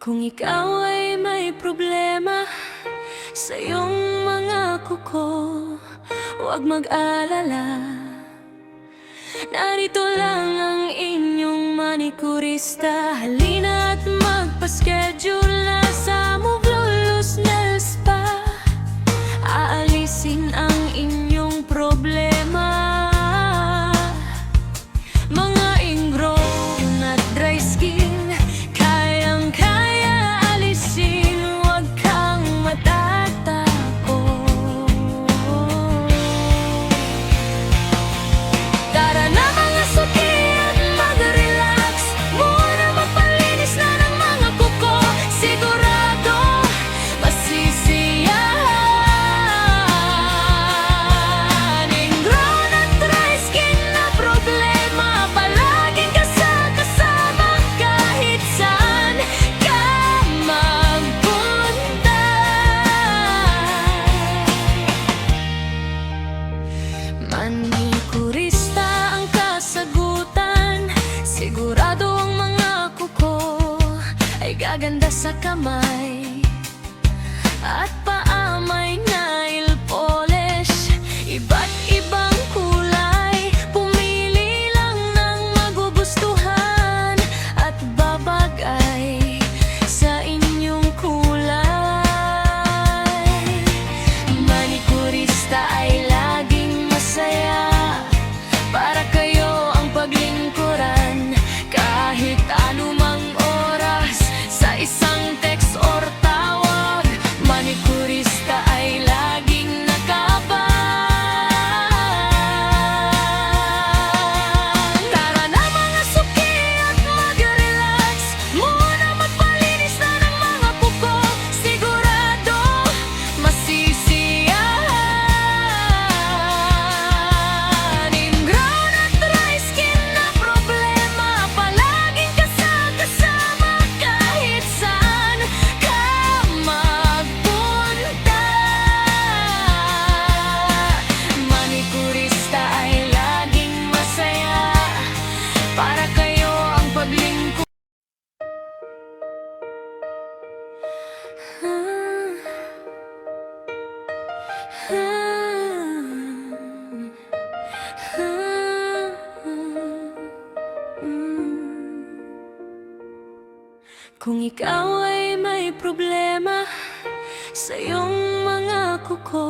Kung ikaw ay may problema sa iyong mga kuko, huwag mag-alala. Narito lang ang inyong manikurista. Halina at magpa-schedule na sa Movelus Nail Spa. Aalisin ang inyong problema, mga ingrown at dry skin. Kayang-kaya alisin, huwag kang matatakot. Tara na mga suki at mag-relax. Muna magpalinis na ng mga kuko. Sigurado masisiyahan. Ingrown at dry skin na problema, palaging kasama kahit saan ka magpunta. Manikurista ang kasagutan. Sigurado ang mga kuko ay gaganda sa kamay at paa may nail polish. Iba't ibang kulay, pumili lang ng magugustuhan at babagay sa inyong kulay. Manikurista ay laging masaya, para kayo ang paglingkuran. Kahit anumang oras, sa isang text or tawag, manikurista ay laging nakabang. Tara na mga suki at mag-relax. Muna magpalinis na ng mga kuko. Sigurado masisiyahan. Ingrown at dry skin na problema, palaging kasama kahit saan ka magpunta. Manikurista ay laging masaya, para kayo ang paglingkuran. Kung ikaw ay may problema sa iyong mga kuko,